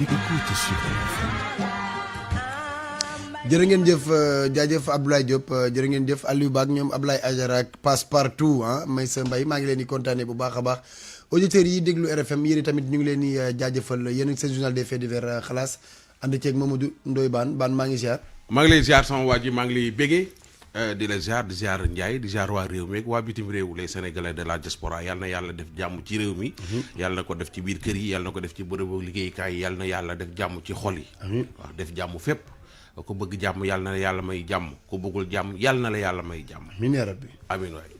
Écoute sur RFM. jërë ngeen jëf jaajëf Abdoulaye Diop jërë ngeen jëf Aliou Ba ak ñoom Ablaye Ajara ak Passepartout Maysa Mbaye maa ngi leen di kontaane bu baax a baax auditeurs yi déglu RFM yéen tamit ñu ngi leen di jaajëfal yéen ak seen journal des faits divers xalaas ànd ceeg Mamadou Ndoye Bane maa ngi ziar. maa ngi lay ziar sama waa ji maa ngi lay bégee di la ziar di ziar Ndiaye di ziar waa réew mi ak waa bitim réew les sénégalais de la diaspora yàlla na yàlla def jàmm ci réew mi. yàlla na ko def ci biir kër yi yàlla na ko def ci bërëbu liggéeyukaay yi yàlla na yàlla def jàmm ci xol yi. waaw def jàmm fépp. ku bëgg jàmm yàlla na la yàlla may jàmm ku bëggul jàmm yàlla na la yàlla may jàmm. amiin yaa rabbi. amiin waay.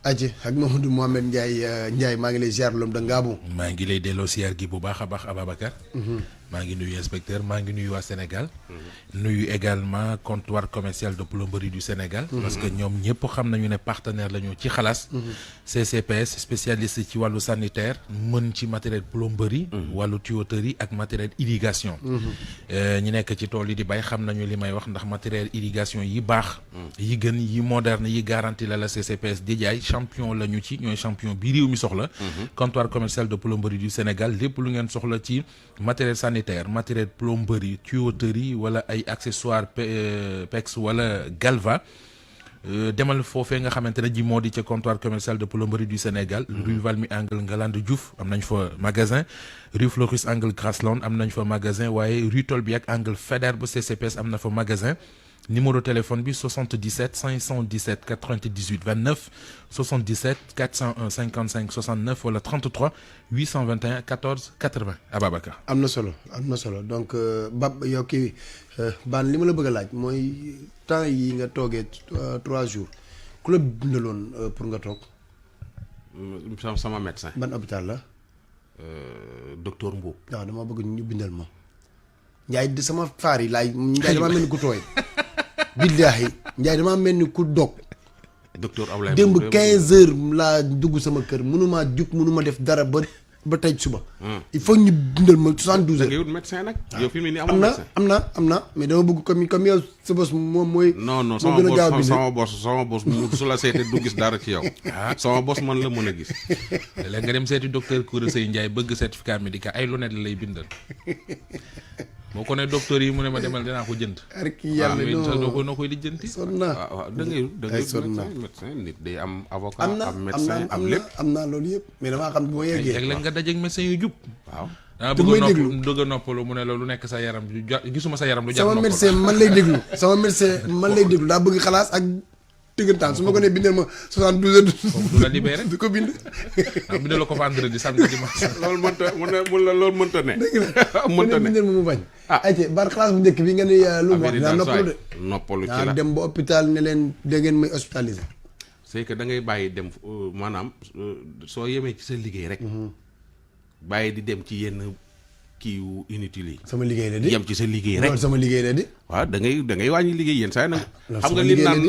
aji ak Mamadou Mohamed Ndiaye maa ngi lay ziar lom da ngaabu. maa ngi lay delloo ziar gi bu baax a baax Ababacar. maa ngi nuyu inspecteur maa ngi nuyu waa Sénégal. nuyu également comptoir commercial de plomberie du Sénégal. parce que ñoom ñëpp xam nañu ne partenaire la ñu ci xalaas. CCPS spécialiste ci wàllu sanitaire mën ci matériel plomberie. wàllu tuyauterie ak matériel irrigation. ñi nekk ci tool yi di bay xam nañu li may wax ndax matériel irrigation yi baax. yi gën yi moderne yi garanti la CCPS di jaay champion la ñu ci ñooy champion bi réew mi soxla. comptoir commercial de plomberie du Sénégal lépp lu ngeen soxla ci matériel sanitaire matériel plomberie tuyauterie wala ay accessoires PEX wala Galva demal foofee nga xamante ne ji moo di ca comptoir commercial de plomberie du Sénégal. rue Valmy angle Ngalandou Diouf am nañ fa magasin. rue Floris angle Grasland am nañ fa magasin waaye rue Tolbiac angle Faidherbe bu CCPS am na fa magasin. numéro téléphone bi 77 517 98 29 77 401 55 69 wala 33 821 14 80 Ababacar. am na solo donc yow kii Bane li ma la bëgg a laaj mooy temps yi nga toogee 3 jours ku la bindaloon pour nga toog. sama médecin. ban hôpital la. docteur Mbow. waaw dama bëgg ñu bindal ma. Ndiaye di sama faar yi laay Ndiaye damaa mel ni ku tooy. billaahi Ndiaye damaa mel ni ku dog. docteur Ablaye démb 15 heures laa dugg sama kër mënuma jug mënuma def dara ba tey suba. il faut ñu bindal ma 72 heures. da ngay wut médecin nag. yow fi mu ne nii am amul médecin. am na mais dama bëgg comme yow sa bos moom mooy. non moo gën a gaaw a bind sama bos su la seetee du gis dara ci yow. sama bos man la mën a gis. léegi nga dem seeti docteur Koura Seye Ndiaye bëgg certificat médical ay lunette la lay bindal. boo ko ne docteur yi mu ne ma demal dinaa ko jënd. arki yàlla noo koy lijjanti. sonn naa waaw da ngay médecin nit day am avocat. am médecin am lépp am naa loolu yëpp. mais damaa xam bu ma yeggee. léeg-léeg nga dajeeg médecin yu jub. waaw. dama bëgg a noppalu mu ne la lu nekk sa yaram gisuma sa yaram lu jar sama noppalu. médecin man lay déglu daa bëgg xalaas ak dëggantaan su ma ko nee bindal ma 72 heures. du la libéré du ko bind. bindal la ko vendredi samedi dimanche. loolu mënta ne. mënta ne bindal ma mu bañ. ayca bar xalaas bu njëkk bi nga ne lu mu wax dinaa noppalu de. noppalu ci la dem ba hôpital ne leen da ngeen may hospitalisé. c'est que da ngay bàyyi dem maanaam soo yemee ci sa liggéey rek. bàyyi di dem ci yenn kii yu inutile yi. sama liggéey la di yem ci sa liggéey rek loolu sama liggéey la di. waaw da ngay wàññi liggéey yenn saa yi nag. xam nga li naan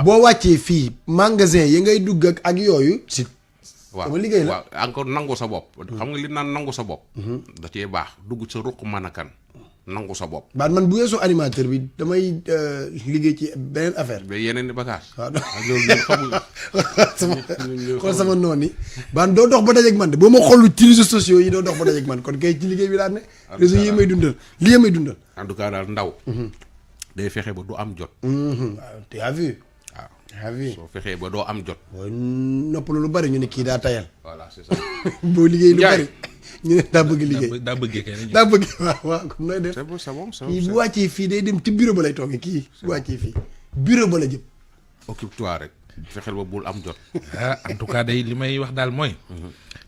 boo wàccee fii magasin yi ngay dugg ak yooyu. si sama liggéey la waaw encore nangu sa bopp. xam nga li naan nangu sa bopp. da cee baax dugg sa ruq mën a kan nangu sa bopp. man bu weesoo animateur bi damay liggéey ci beneen affaire. ba yeneen i bagage. waaw loolu ñun xamul. xool sama noon yi. baan doo dox ba dajeeg man de boo ma xool ci réseaux sociaux yi doo dox ba dajeeg man kon kay ci liggéey bi laa ne. réseau yi may dundal lii may dundal. en tout cas daal ndaw. day fexe ba du am jot. waaw tu as vu. waaw tu as vu. soo fexee ba doo am jot. boo noppalu lu bari ñu ne kii daa tayal. voilà c'est ça. boo liggéey lu bari ñu ne daa bëgg liggéey. daa bëggee kay daa bëgg waaw comme nooy def. c'est bon c'est bon kii bu wàccee fii day dem ci bureau ba lay toogee kii bu wàccee fii bureau ba la jëm. occupe-toi rek. fexeel ba bul am jot. en tout cas day li may wax daal mooy.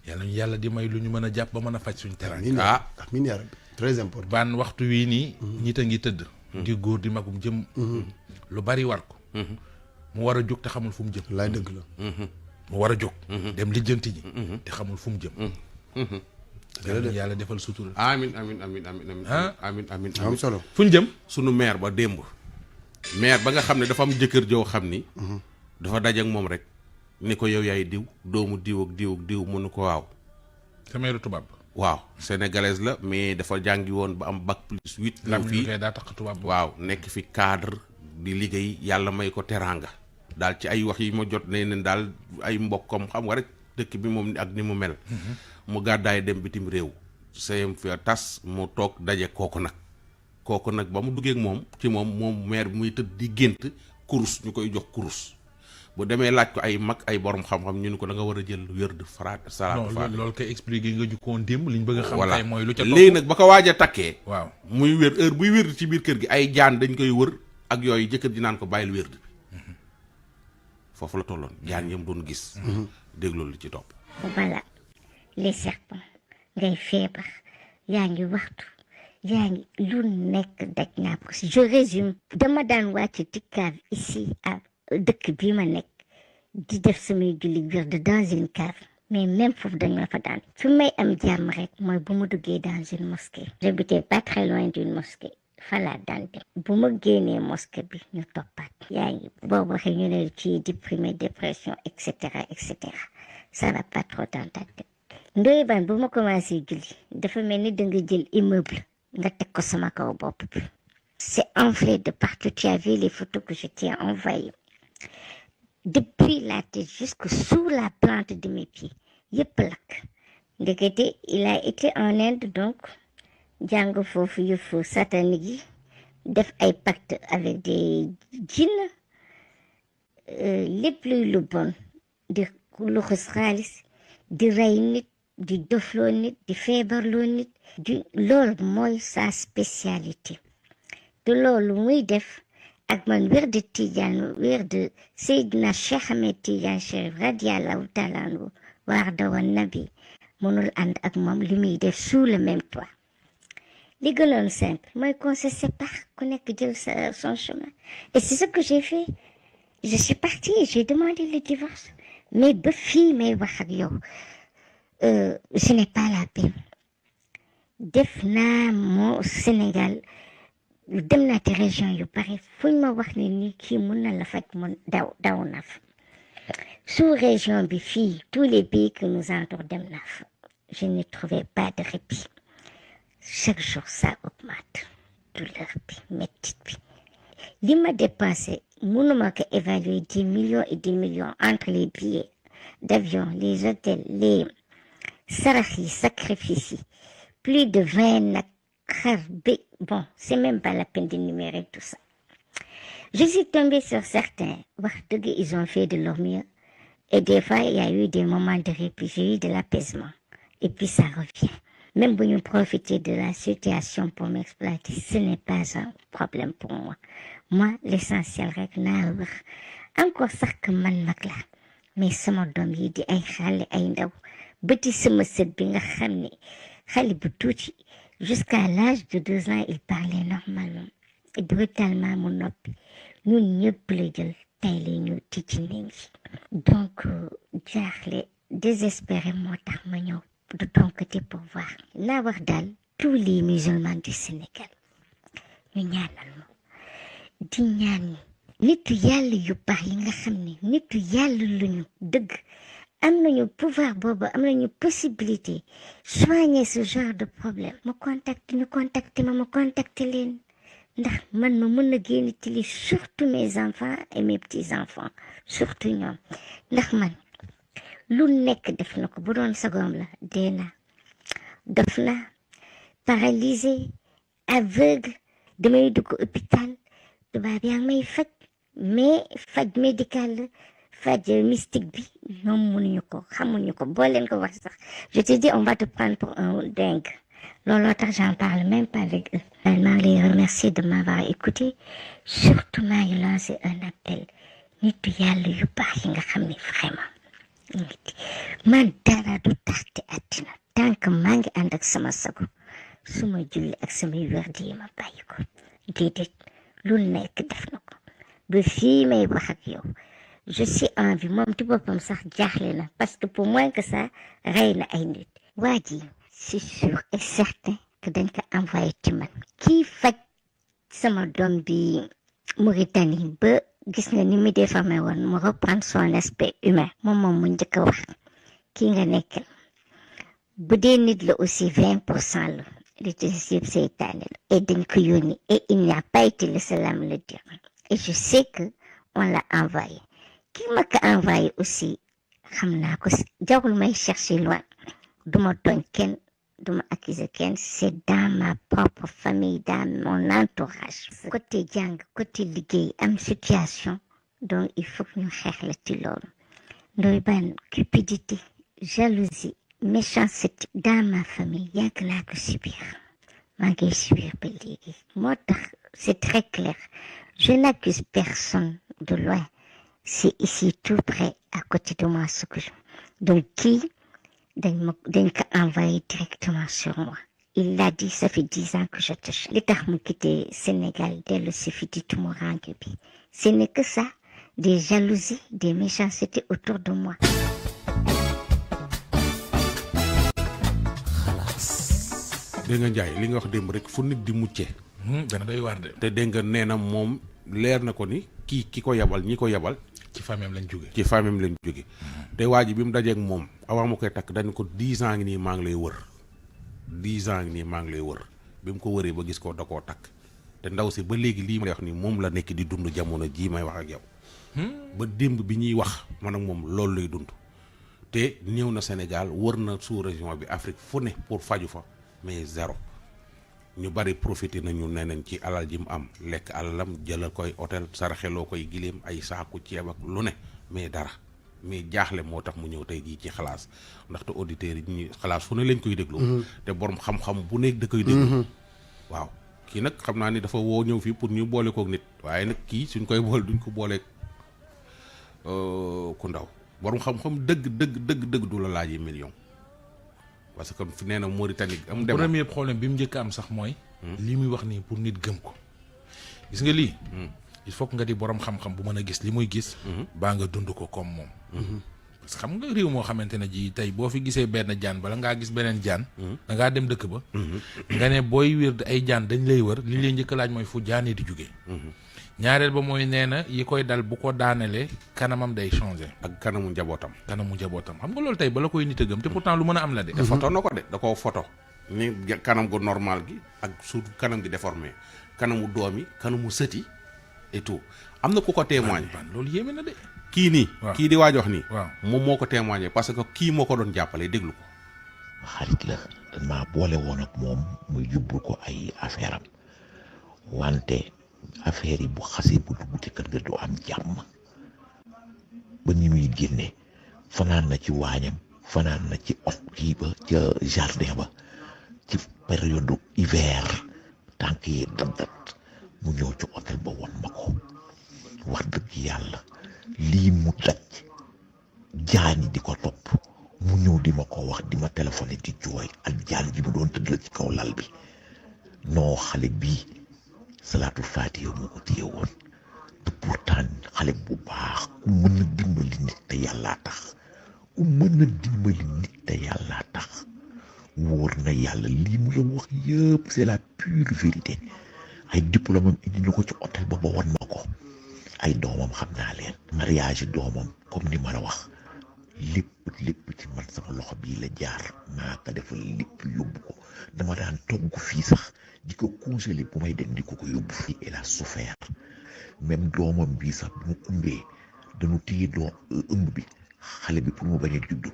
yàlla ñu yàlla di may lu ñu mën a jàpp ba mën a faj suñu teraanga. amiin yaa rabbi très important. baan waxtu wii nii. ñit a ngi tëdd. di góor di magum jëm. lu bari war ko. mu war a jóg te xamul fu mu jëm. laay dëgg la. mu war a jóg. dem lijjanti ji. te xamul fu mu jëm. yàlla defal sutura. amiin am solo. fu ñu jëm. sunu maire ba démb. maire ba nga xam ne dafa am jëkkër joo xam ni. dafa daje ak moom rek. ni ko yow yaay diw doomu diw ak diw mënu ko waaw. sa maire tubaab. waaw sénégalaise la mais dafa jàngi woon ba am bac plus 8. lam fii daa tax tubaab. waaw nekk fi cadre di liggéey yàlla may ko teraanga. daal ci ay wax yi ma jot ne leen daal ay mbokkam xam nga rek dëkk bi moom ak ni mu mel. mu gàddaay dem bitim réew sëyam fi tas mu toog daje kooku nag ba mu duggee ak moom ci moom maire bi muy tëdd di gént kurus ñu koy jox kurus bu demee laaj ko ay mag ay borom xam-xam ñu ne ko da nga war a jël wérd salaatu faat. loolu koy expliqué nga jukkoon démb liñ bëgg a xam kay mooy lu ca topp. léegi nag ba ko waaj a takkee. waaw muy wér heure buy wérd ci biir kër gi ay jaan dañ koy wër ak yooyu jëkkër ji naan ko bàyyil wérd bi foofu la tolloon jaan yam doon gis. déglu lu ci topp. voilà les serpents ngay feebar yaa ngi waxtu yaa ngi lu nekk daj naa ko si je résume dama daan wàcc ci cave ici à dëkk bii ma nekk di def samay julli wird dans une cave mais même foofu dañu la fa daan fi may am jàmm rek mooy bu ma duggee dans une mosquée j'habitais pas très loin d'une mosquée falaa daan dem bu ma génnee mosquée bi ñu toppaat yaa ngi boo waxee ñu ne ci déprimé dépression et cetera ça va pas trop dans ta tête ndoy ban bu ma commencé julli dafa mel ni da nga jël immeuble nga teg ko sama kaw bopp bi c'est enflé de partout tu as vu les photos que je t'ai envoyées depuis la tête jusque sous la plante de mes pieds yëpp lakk ndekete il a été en Inde donc jàng foofu yëfu satanique yi def ay pacte avec des djinns lépp luy lu bon di luxus xaalis di rey nit di dofloo nit di feebarloo nit di loolu mooy sa spécialité te loolu muy def ak man wér de Tidiane wér de Seydina Cheikh Ahmed Tidiane Chérif radiyallahu taala anhu warda wa nabi mënul ànd ak moom li muy def sous le même toit li gënoon simple mooy qu'on se sépare ku nekk jël son chemin et c'est ce que j'ai fait je suis partie et j'ai demandé le divorce mais ba fii may wax ak yow je n'ai pas la paix def naa moo Sénégal dem naa ci région yu bari fuñ ma wax ne nii kii mun na la faj mun daw na fa sous région bi fii tous les pays que nous entourent dem na fa je ne trouvais pas de répit chaque jour ça augmente douleur bi métit bi li ma dépensé mënuma ko évaluer 10 millions et 10 millions entre les billets d'avion les hôtels les sarax yi sacrifices yi plus de 20 nag xar bi bon c'est même pas la peine de numérer tout ça je suis tombée sur certains wax dëgg ils ont fait de leur mieux et des fois il y a eu des moments de répit j'ai eu de l'apaisement et puis ça revient même bu ñu profiter de la situation pour m'exploiter ce n'est pas un problème pour moi l'essentiel rek naa wax encore sax que man mag la mais sama doom yi di ay xale ay ndaw bëti sama sët bi nga xam ne xale bu tuuti jusqu'à l'âge de 2 ans il parlait normalement et brutalement mu noppi ñun ñëpp la jël tey la ñu tijji nit ñi donc jaaxle désespéré moo tax ma ñëw de ton côté pour voir naa wax daal tous les musulmans du Sénégal ñu ñaanal ma di ñaan nitu yàlla yu baax yi nga xam ne nitu yàlla luñu dëgg am nañu pouvoir boobu am nañu possibilité soigner ce genre de problème ma contacter leen ndax man ma mën a génn ci li surtout mes enfants et mes petits enfants surtout ñoom ndax man lu nekk def na ko bu doon sagoom la dee na def na paralysé aveugle damay dugg hôpital tubaab yaa ngi may faj mais faj médical la faj mystique bi ñoom mënuñu ko xamuñu ko boo leen ko wax sax je te dis on va te prendre pour un dingue looloo tax j'en parle même pas avec eux. maa ngi lay remercier de m'avoir écouté surtout maa ngi lancé un appel nitu yàlla yu baax yi nga xam ne vraiment man dara du tax te àddina tant que maa ngi ànd ak sama sago suma julli ak samay wérdi yi ma bàyyi ko déedéet lu nekk def na ko ba fii may wax ak yow je suis en vie moom ci boppam sax jaaxle na parce que pour moins que ça rey na ay nit waa ji c'est sûr et certain que dañ ko envoyé ci man kii faj sama doom bi Mauritanie ba gis nga ni mu déformé woon mu reprendre son aspect humain moom mu njëkk a wax kii nga nekk bu dee nit la aussi 20% la li ci yëpp seytaane la et dañ ko yónni et il n'y a pas été le seul à me le dire et je sais que on l'a envoyé kii ma ko envoyé aussi xam naa ko jarul may chercher loin duma tooñ kenn duma accuser kenn, c'est dans ma propre famille, dans mon entourage. Côté jàng, côté liggéey, am situation, donc il faut que ñu xeex la ci loolu. Ndoy Bane, cupidité, jalousie, méchanceté, dans ma famille, yàgg naa ko subir. maa ngi subir ba léegi. moo tax c'est très clair. Je n'accuse personne de loin. C'est ici tout près, à côté de moi, ce que je... Donc, qui dañ ko envoyé directement sur moi. Il l'a dit, ça fait 10 ans que je te cherche. Li tax mu quitté Sénégal dellu si fi di tumuranke bi. Ce n'est que ça, des jalousies, des méchancetés autour de moi. dégg nga Ndiaye li nga wax démb rek fu nit di mucce dana doy waar de. te dégg nga nee na moom leer na ko ni ki ko yabal ñi ko yabal ci famille lañ jóge. ci famille lañ jóge te waa ji bi mu dajeeg moom avant ma koy takk dañ ko 10 ans ngi nii maa ngi lay wër 10 ans ngi nii maa ngi lay wër bi mu ko wëree ba gis ko da koo takk te ndaw si ba léegi lii ma lay wax ni moom la nekk di dund jamono jii may wax ak yow. ba démb bi ñuy wax man ak moom loolu lay dund te ñëw na Sénégal wër na sous région bi Afrique fu ne pour faju fa mais zéro. ñu bari profité nañu nee nañ ci alal ji mu am lekk alalam jëlal koy hôtel saraxeloo koy gileem ay saaku ceeb ak lu ne mais dara mais jaaxle moo tax mu ñëw tey jii ci xalaas ndaxte auditeurs yi ñuy xalaas fu ne lañ koy déglu. te borom xam-xam bu nekk da koy déglu. waaw kii nag xam naa ni dafa woo ñëw fii pour ñu boole kook nit waaye nag kii suñ koy boole duñ ko booleeg ku ndaw borom xam-xam dëgg du la laajee million. parce que fi nee na Mauritanie am dem premier problème bi mu njëkk am sax mooy li muy wax nii pour nit gëm ko gis nga lii il faut que nga di borom xam-xam bu mën a gis li muy gis baa nga dund ko comme moom parce que xam nga réew moo xamante ne ji tey boo fi gisee benn jaan bala ngaa gis beneen jaan da ngaa dem dëkk ba nga ne booy wér ay jaan dañ lay wër li lay njëkk laaj mooy fu jaanee di jógee ñaareel ba mooy nee na yi koy dal bu ko daanelee kanamam day changer ak kanamu njabootam xam nga loolu tey bala koy nit a gëm te pourtant lu mën a am la de. photo na ko de da koo photo ni kanam gu normal gi ak surtout kanam gi déformé kanamu doom yi kanamu sëti et tout am na ku ko témoigné loolu yéeme na de. kii nii kii di waaj wax nii waaw moom moo ko témoigné parce que kii moo ko doon jàppale déglu ko xarit la maa boole woon ak moom muy yóbbul ko ay affaire am wante affaire yi bu xasee bu dugg ci kër ga du am jàmm ba ni muy génne fanaan na ci waañam fanaan na ci ot kii ba ca jardin ba ci période hiver tànk yi dat mu ñëw ci hôtel ba won ma ko wax dëgg yàlla lii mu daj jaani di ko topp mu ñëw di ma ko wax di ma téléphoné di jooy ak jaan ji mu doon tëdd ci kaw lal bi noo xale bii salaatul faatiha moo ko téye woon te pourtant xale bu baax ku mën a dimbali nit te yàllaa tax wóor na yàlla lii mu la wax yëpp c'est la pure vérité ay diplôme am indi na ko ci hôtel ba wan ma ko ay doomam xam naa leen mariage doomam comme ni ma la wax lépp ci man sama loxo bii la jaar maa ko defal lépp yóbbu ko dama daan togg fii sax di ko congelé bu may dem di ko yóbbu fii elle a souffert même doomam bii sax bu mu umbee dañu téye ëmb bi xale bi pour mu bañ a juddu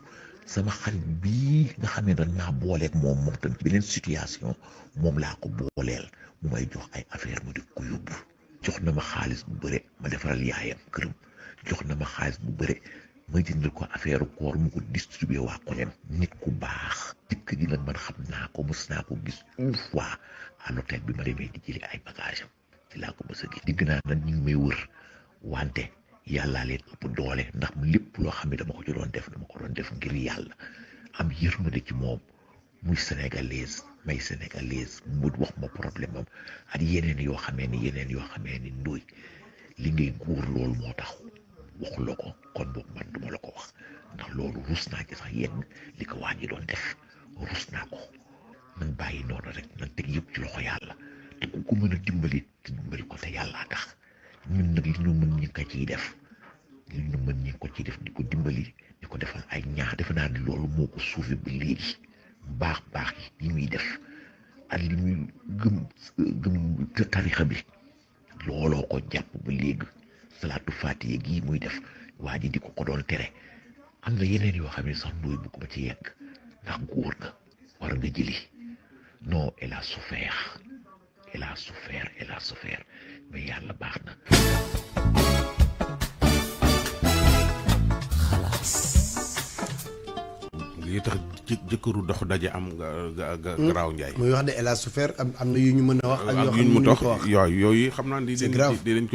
sama xarit bii nga xam ne dañ maa booleeg moom tam beneen situation moom laa ko booleel mu may jox ay affaire mu di ko yóbbu jox na ma xaalis bu bëre ma defaral yaayam këram jox na ma xaalis bu bëre ma jëndal ko affaire koor mu ko distribué waa koñam nit ku baax dikk ji nag man xam naa ko mës naa ko gis une fois à l'hôtel bi ma demee di jëli ay bagage am ci laa ko mës a gis digg naa nag ñu ngi may wër wante yàllaa leen ëpp doole ndax lépp loo xam ne dama ko ci doon def dama ko doon def ngir yàlla am yërmande ci moom muy sénégalaise may sénégalaise mu wax ma problème am ak yeneen yoo xamee ni ndóoy li ngay góor loolu moo tax waxuloo ko kon boobu man duma la ko wax ndax loolu rus naa ci sax yenn li ko waa ji doon def rus naa ko man bàyyi noonu rek nan teg yëpp ci loxo yàlla te ku ko mën a dimbali te dimbali ko te yàllaa tax ñun nag li ñu mën ñi ko ciy def di ko dimbali di ko defal ay ñaax defe naa ni loolu moo ko suufi ba léegi baax yi muy def ak li muy gëm tarixa bi looloo ko jàpp ba léegi salaatu faatiye gii muy def waa ji di ko doon tere am na yeneen yoo xam ne sax ndooy bu ko ma ci yegg ndax góor nga war nga jëli non elle a souffert elle a souffert elle a souffert mais yàlla baax na. lii tax jëkkëru dox daje am nga garaaw Njaay. muy wax de elle a souffert am na yu ñu mën a wax. ak yoo ak xam yu ne ñu mënuñu tax ko wax. yooyu xam naa ni C'est grave. dinañ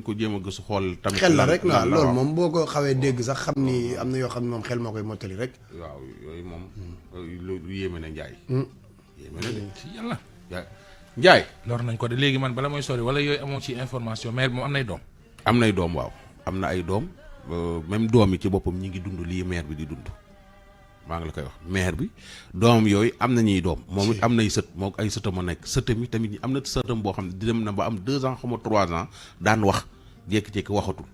ko jéem a gëstu xool. tamit xel la lan- rek lan waaw la loolu wax. moom boo ko xawee dégg sax xam ni am na yoo xam ne moom xel moo koy mottali rek. waaw yooyu moom lu yéeme na Njaay. yéeme na de ci yàlla. Njaay lor nañ ko de léegi man bala mooy sori wala yooyu amoo ci information mère bi moom am nay doom. am nay doom waaw am na ay doom même doom yi ci boppam ñi ngi dund lii maire bi di dund maa ngi la koy wax maire bi doom yooyu am na ñuy doom moom it am nay sët moo ay sëtam a nekk sëtam yi tamit am na sëtam boo xam ne dem na ba am 2 ans xam nga 3 ans daan wax jékki-jékki waxatul.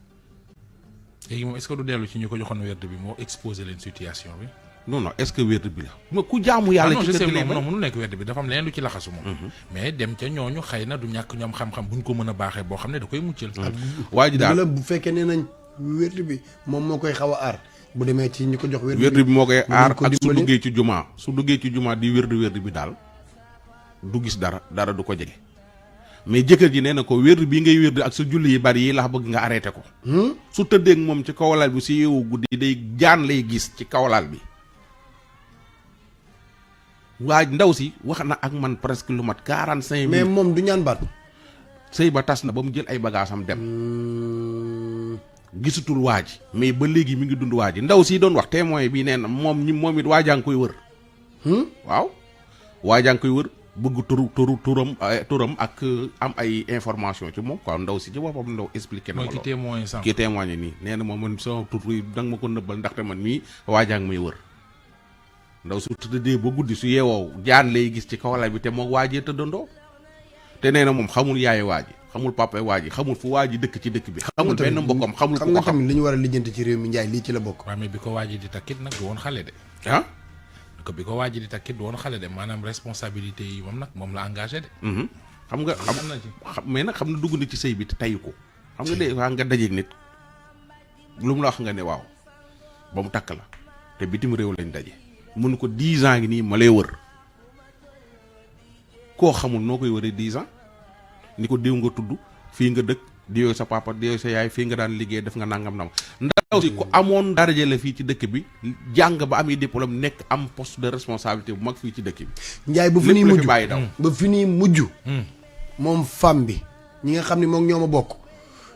léegi moom est-ce que du dellu ci ñu ko joxoon wérd bi moo exposé leen situation bi. non non est-ce que wérd bi la ma ku jaamu yàlla non ci je sais kër gi lay non bañ. mënul nekk wérd bi dafa am leneen lu ci laxasu moom. mais dem ca ñooñu xëy na du ñàkk ñoom xam-xam buñ ko mën a baaxee boo xam ne da koy muccal. waa ji daal la bu fekkee nee nañ wérd bi moom moo koy xaw a aar bu demee ci ñu ko jox wérd wérd bi moo koy aar ko ak su dimbali. duggee ci jumaa su duggee ci jumaa di wérd bi daal du gis dara du ko jege mais jëkkër ji nee na ko wérd bi ngay wérd ak sa julli yi bari yi lax bëgg nga arrêté ko su tëddeeg moom ci kawlaal bi si yeewu guddi day jaan lay gis ci kawlaal bi waa ndaw si wax na ak man presque lu mat 45 mais minutes moom du ñaan baat. sëy ba tas na ba mu jël ay bagaasam dem gisatul waa ji mais ba léegi mi ngi dund waa ji ndaw si doon wax témoin bi nee na moom it waajaa ngi koy wër waaw waajaa ngi koy wër bëgg turam ak am ay information ci moom quoi ndaw si ci boppam ndaw expliqué na mooy ma ki loolu témoin sànq. ki témoigné nii nee na moom man sama tur yi danga ma ko nëbbal ndaxte man mii waajaa ngi may wër ndaw su tëddee ba guddi su yeewoo jaan lay gis ci kawalaay bi te moo waajee tëddandoo te nee na moom xamul yaayu waaji xamul papa waaji xamul fu waaji dëkk ci dëkk bi xamul benn mbokkam xamul ku xam nga ko xam tamit li ñu war a lijjanti ci réew mi Njaay lii ci la bokk. waaw mais bi ko waaji di takkit nag du woon xale de. ah ko bi ko waaji di takkit du woon xale de maanaam responsabilité yi moom nag moom la engagé de. xam nga am na ci. mais nag xam na dugg na ci sëy bi te tayu ko xam nga de waa nga dajeeg nit lu mu la wax nga ne waaw ba mu takk la te bitim réew lañ daje mun ko 10 ans ngi nii ma lay wër koo xamul noo koy wëree 10 ans ni ko diw nga tudd fii nga dëkk diw sa papa diw sa yaay fii nga daan liggéey def nga nangam nam ndaw si ku amoon daraja la fii ci dëkk bi jàng ba am yi diplôme nekk am poste de responsabilité bu mag fii ci dëkk bi Njaay bu fi lépp nii la mujj fi bàyyi daw ba fi nii mujj. moom femme bi ñi nga xam ne moom ñoo ma bokk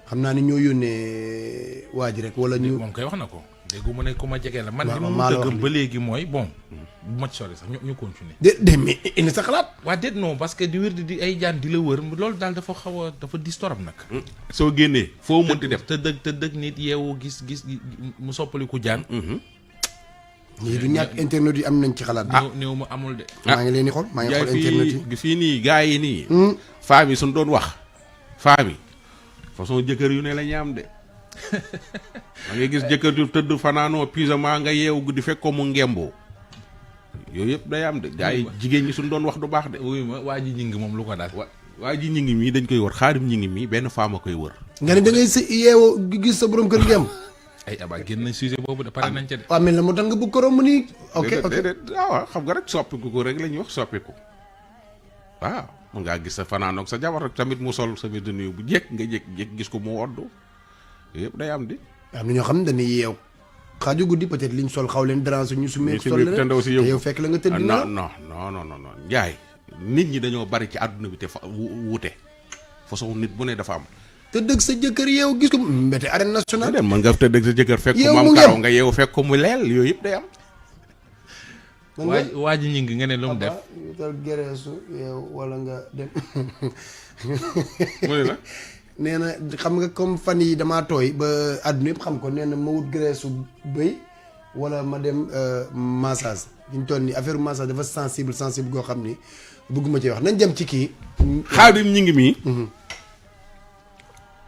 xam naa ni ñoo yónnee waa ji rek wala ñu. moom koy wax na ko déggu ma ne ku ma jege la man waaw li maa ma la wax dëgg li. ba léegi mooy bon bu ma ci sori sax ñu continuer de mais indi sa xalaat. waa déet non parce que di wér di ay jaan di la wër loolu daal dafa xaw a dafa distorab nag soo génnee foo mënti def te dëgg nit yeewu gis mu soppaliku jaan ñii du ñàkk internet yi am nañ ci xalaat. néew ma amul de maa ngi leen di xool maa ngi jaay xool internet yi. fii nii gars yi nii femmes yi suñ doon wax femmes yi façon jëkkër yu ne la ñu am de da ngay gis jëkkër ju tëdd fanaanoo pyjama nga yeewu guddi fekk ko mu ngemboo yooyu yëpp day am de gars yi jigéen ñi suñ doon wax du baax de wuy ma waa ji ñi ngi moom lu ko daal waa ji ñi ngi mii dañ koy wër xaarim ñi ngi mii benn femme a koy wër nga ne da ngay yeewoo gis sa borom kër gi am. ay aba génn nañ sujet boobu de pare nañ ca de waaw mais la moo tax nga bëgg ko romb nii. ok ok déedéet waaw xam nga rek soppiku ko rek la ñuy wax soppiku waaw mun ngaa gis sa fanaanoog sa jabar tamit mu sol sa de nuyu bu jekk nga jekk gis ko mu woddu yooyu yëpp day am di am na ñoo xam ne dañuy yeew xaaju guddi peut-être liñ sol xaw leen déranger ñu su meek si sol te leen ndaw si te yëngu yow fekk la nga tëdd na non njaay nit ñi dañoo bari ci àdduna bi te fa wuute façon nit bu ne dafa am te dëgg sa jëkkër yeew gis ko mbete arène nationale. den mën nga tëdd ak sa jëkkër fekk ko Yeewu mu am mu karaw ngem. nga yeewu fekk ko mu leel yooyu yëpp day am man nga waa ji ñi ngi nga ne lu mu def tal gereesu yeew wala nga dem mu ne la nee na xam nga comme fan yi damaa tooy ba àdduna yëpp xam ko nee na ma wut gereesu bëy wala ma dem massage fi ñu toll nii affaire massage dafa sensible goo xam ni bëgguma ci wax nañ dem ci kii. xaadim ñi ngi mii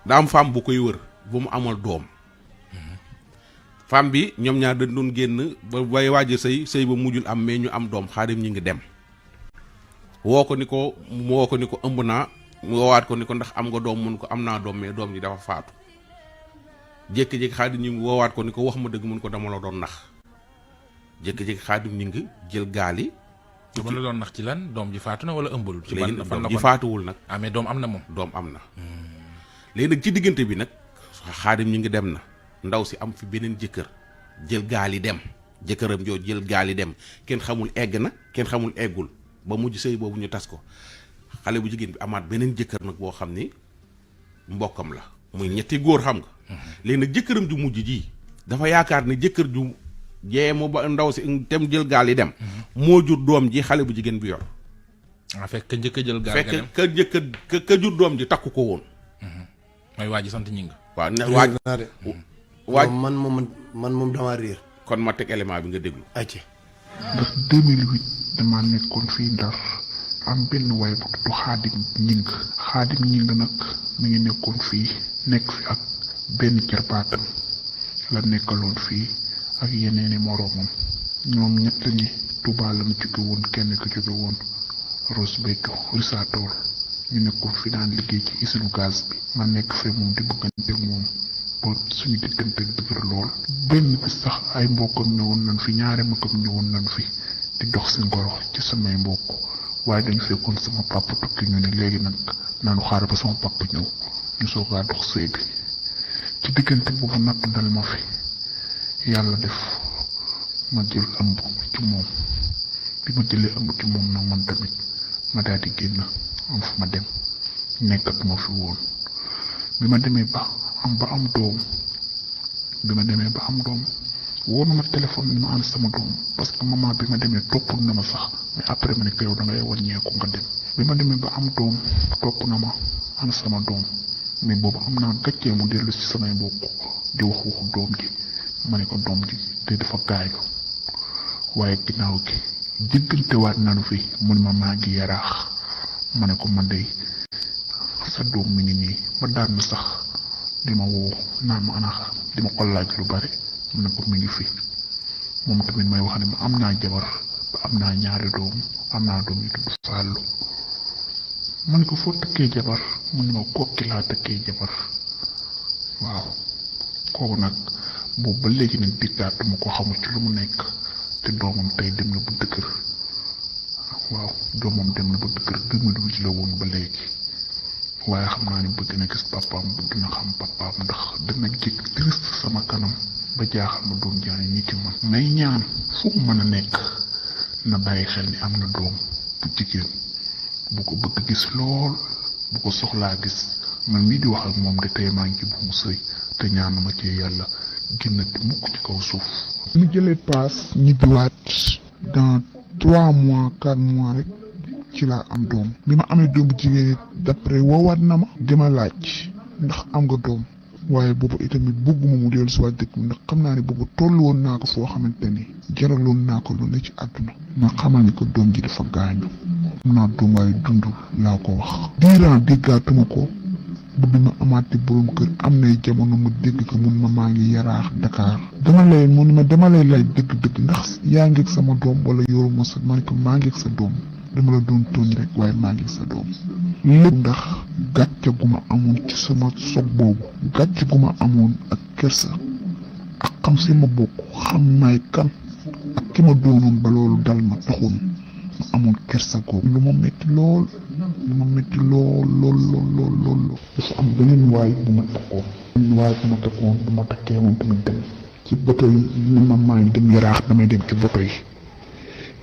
daa am femme bu koy wër bu mu amal doom femme bi ñoom ñaar dañ doon génn ba bay waaj a sëy ba mujjul am mais ñu am doom xaadim ñi ngi dem woo ko ni ko ëmb naa mu woowaat ko ni ko ndax am nga doom mun ko am naa doom mais doom ji dafa faatu jékki-jékki xaadim ñi woowaat ko ni ko wax ma dëgg mun ko dama la doon nax jékki-jékki Xaadim ñi ngi jël gaal yi. dama la doon nax ci lan doom ji faatu na wala ëmbul. ci léegi fan la doom ji faatuwul nag. ah mais doom am na moom. doom am na. léegi nag ci diggante bi nag Xaadim ñi ngi dem na ndaw si am fi beneen jëkkër jël gaal yi dem jëkkëram joo jël gaal yi dem kenn xamul egg na kenn xamul eggul ba mujj sëy boobu ñu tas ko xale bu jigéen bi amaat beneen jëkkër nag boo xam ni mbokkam la muy ñetti góor xam nga. léegi nag jëkkëram ju mujj ji dafa yaakaar ne jëkkër ju jee mu ba ndaw si tem jël gaal yi dem. moo jur doom ji xale bu jigéen bi yor. ah fekk njëkk a jël gaal ga dem fekk ka jur doom ji takku ko woon. mooy waa ji sant ñing. waaw ne waaj man moom damaa réer. kon ma teg élément bi nga déglu. ayca. ndax 2008 damaa nekkoon fii Ndar am benn waay bu tudd Xaadim ñing nag mi ngi nekkoon fii nekk fi ak benn jarbaatam la nekkaloon fii ak yeneeni moroomam ñoom ñett ñi Tuubaa la mu jóge woon kenn ku jóge woon Ross Béthio Risatol ñu nekkoon fi daan liggéey ci usine gaz bi ma nekk fee moom di bëggante moom ba suñu diggante dëgër lool benn bi sax ay mbokkam ñëwoon nañ fi ñaari mbokkam ñëwoon nañ fi di dox si ngoro ci samay mbokk waaye dañ fekkoon sama papa tukki ñu ne léegi nag naanu xaar ba sama papa ñëw ñu soogaa dox sëy bi ci diggante boobu natt dal ma fi yàlla def ma jël ëmb ci moom bi ma jëlee ëmb ci moom nag man tamit ma daal di génn am fu ma dem nekkatuma fi woon bi ma demee ba am doom woo na ma téléphone ni ma am sama doom parce que maman bi ma demee topp na ma sax mais après ma ne ko yow da ngay wàññeeku nga dem bi ma demee ba am doom topp na ma am sama doom mais boobu am naa gàccee mu dellu ci samay mbokk di wax waxu doom ji ma ne ko doom ji te dafa gaañu waaye ginnaaw gi diggantewaat nanu fi mu ne ma maa ngi yaraax ma ne ko man de sa doom mi ngi nii ba daan na sax di ma woo naan ma ana di ma ko laaj lu bari mu ne ko mi ngi fi moom tamit may wax ne ma am naa jabar ba am naa ñaari doom am naa doom yu tudd Fallou ma ne ko foo takkee jabar mu ne ma kokki laa takkee jabar waaw kooku nag boobu ba léegi nag diggaatuma ko xamul ci lu mu nekk te doomam tey dem na bu dëkkër waaw doomam dem na ba dëkkër 2008 la woon ba léegi waaye xam naa ni bëgg na gis papaam bëgg na xam papaam ndax dana jëkk triste sama kanam ba jaaxal ma doon jaay ñi ci man may ñaan fu mu mën a nekk na bàyyi xel ni am na doom bu jigéen bu ko bëgg gis lool bu ko soxlaa gis man mii di wax ak moom de tey maa ngi ci bu mu sëy te ñaanuma ci yàlla génnati mukk ci kaw suuf mu jëlee paas ñibbiwaat dans 3 mois 4 mois rek ci laa am doom bi ma amee doom bu jigéen it d'après woowaat na ma dima laaj ndax am nga doom waaye boobu itamit bëgguma mu dellu si waat dëkk bi ndax xam naa ne boobu toll woon naa ko foo xamante ni jaraloon naa ko lu ne ci àdduna ma xamal ni ko doom ji dafa gaañu am naa doom waaye dund laa ko wax diiraan déggaatuma ko bu bi ma amaati borom kër am nay jamono mu dégg ko mun ma maa ngi yaraax Dakar dama lay lay dëgg-dëgg ndax yaa ngi ak sama doom wala yoru ma sa ma ne ko maa ngi ak sa doom dama la doon tooñ rek waaye maa ngi ak sa doom lépp ndax gàcce gu ma amoon ci sama soog boobu gàcce gu ma amoon ak kersa ak xam si ma bokk xam may kan ak ki ma doonoon ba loolu dal ma taxoon ma amoon kersa googu lu ma métti lool dafa am beneen waay bu ma takkoon bu ma takkee moom tamit dem ci boto yi ni ma maa ngi dem yaraax damay dem ci boto yi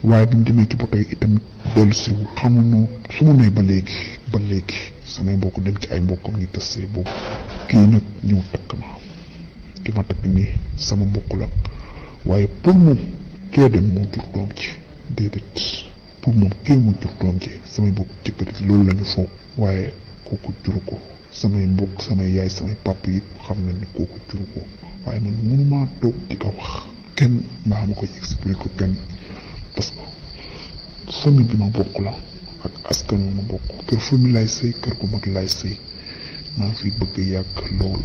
waaye bi mu demee ci boto yi itamit dellu siwul xamuñu su ma nee ba léegi samay mbokk dem ci ay mbokkam ñu tas see boobu kii nag ñëw takk ma ki ma takk nii sama mbokk la waaye pour moom kee dem moo jur doom ci déedéet pour moom kii moo jur doom ci samay mbokk jëkkër loolu lañu foog waaye kooku juru ko samay mbokk samay yaay samay papa yi xam na ni kooku juru ko waaye man mënumaa toog di ko wax kenn mbaa ma koy expliquer ko kenn parce que famille bi ma bokk la ak askan wi ma bokk kër famille lay sëy kër gu mag lay sëy maa fi bëgg yàgg lool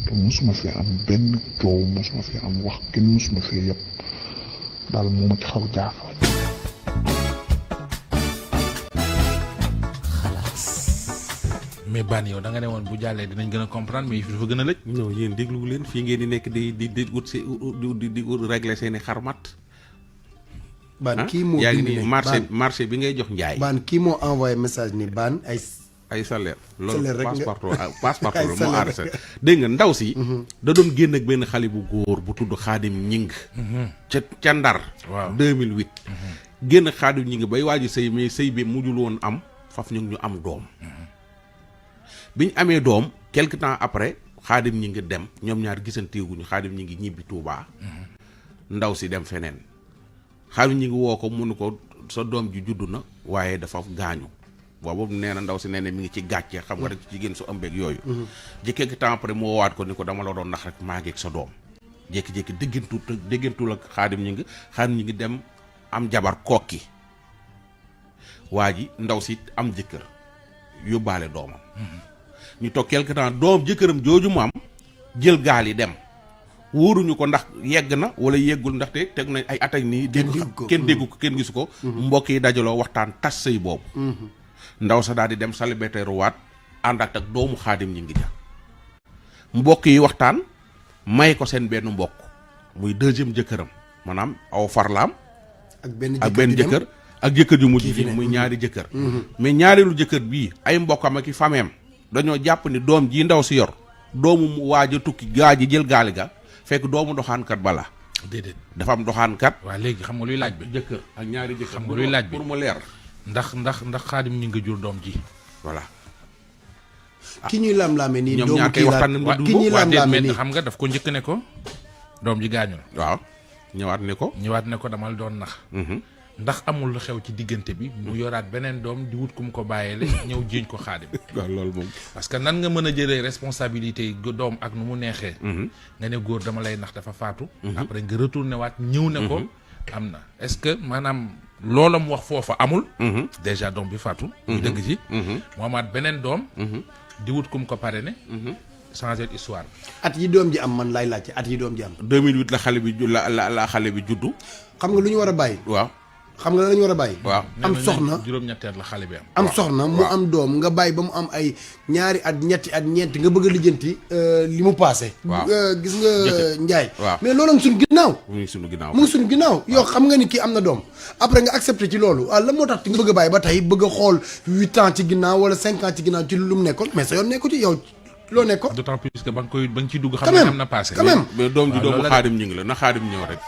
te mosuma fi am benn coow mosuma fi am wax kenn mosuma fi yëpp daal moo ma ci xaw jaaxal. mais ban yow da nga ne woon bu jàllee dinañ gën a comprendre mais dafa gën a lëj. non yéen déglu leen fii ngeen di nekk di wut si di régler seeni xarmat Baan kii moo yaa ngi bind nii ne marché bi ngay jox njaay. Baan kii moo envoyé message ni Baan ay salaire loolu salaire rek nga passeport ay moo salaire arrêté dégg nga ndaw si da doon génn ak benn xale bu góor bu tudd Xaadim Ñing ca Ndar Waaw. 2008 génn Xaadim Ñing bay waaji sëy mais sëy bi mujjul woon am faf ñu am doom biñ amee doom quelque temps après Xaadim Ñing dem ñoom ñaar gisanteeguñu Xaadim Ñing ñibbi Tuubaa ndaw si dem feneen Xaadim Ñing woo ko mu ne ko sa doom ji juddu na waaye dafa gaañu boobu nee na ndaw si nee na mi ngi ci gàcce xam nga rek jigéen su ëmbeeg yooyu jékki temps après mu woowaat ko ni ko dama la doon nax rek maa ngi ak sa doom jékki-jékki déggantul ak Xaadim Ñing dem am jabar kokki waa ji ndaw si am jëkkër yóbbaale doomam ñu toog quelque temps doom jëkkëram jooju mu am jël gaal yi dem wóoruñu ko ndax yegg na wala yeggul ndaxte teg nañ ay at ak nii kenn déggu ko kenn gisu ko mbokk yi dajaloo waxtaan tas sëy boobu ndaw sa daal di dem célibataire waat ànd ak doomu Xaadim Ñing ja mbokk yi waxtaan may ko seen benn mbokk muy deuxième jëkkëram maanaam aw farlaam ak benn jëkkër ak jëkkër ju mujj ji muy ñaari jëkkër mais ñaareelu jëkkër bii ay mbokkam ak i fameem dañoo jàpp ni doom ji ndaw si yor doomu mu waaj a tukki gaa ji jël gaali ga fekk doomu doxaankat bala déedéet dafa am doxaankat waa léegi xam nga luy laaj bi jëkkër ak ñaari jëkkër xam nga luy laaj bi pour mu leer ndax Xaadim Ñing jur doom ji voilà ki ñuy lam-laame nii ñoom doomu ñaar kay waxtaan nañ ba ki ñuy lam-laame mais nii xam nga daf ko njëkk ne ko doom ji gaañu na waaw ñëwaat ne ko ñëwaat ne ko dama la doon nax ndax amul lu xew ci diggante bi mu yoraat beneen doom di wut kum ko bàyyeele ñëw jiiñ ko Xaadim waaw loolu moom parce que nan nga mën a jëlee responsabilité yi doom ak nu mu neexee nga ne góor dama lay nax dafa faatu après nga retourné waat ñëw ne ko am na est-ce que maanaam loola mu wax foofa amul déjà doom bi faatu ñu dëgg ci mu amaat beneen doom di wut kum ko pare ne changer histoire at yi doom ji am man laay laajte at yi doom ji am 2008 la xale bi la xale bi juddu xam nga lu ñu war a bàyyi waaw xam nga la ñu war a bàyyi waaw am soxna juróom-ñetteer la xale bi am soxna mu am doom nga bàyyi ba mu am ay ñaari at ñetti at ñeenti nga bëgg a lijjanti li mu paase gis nga Njaay waaw mais loolu am suñu ginnaaw mu ngi suñu ginnaaw mu ngi suñu ginnaaw yow xam nga ni kii am na doom après nga accepté ci loolu la moo tax nga bëgg a bàyyi ba tey bëgg a xool 8 ans ci ginnaaw wala 5 ans ci ginnaaw ci lu mu nekkoon mais sa yoon nekku ci yow loo nekkoon d'autant plus que ba nga ciy dugg xam ne am na passé quand même mais doom ji doomu Xaadim Ñing la na Xaadim ñëw rek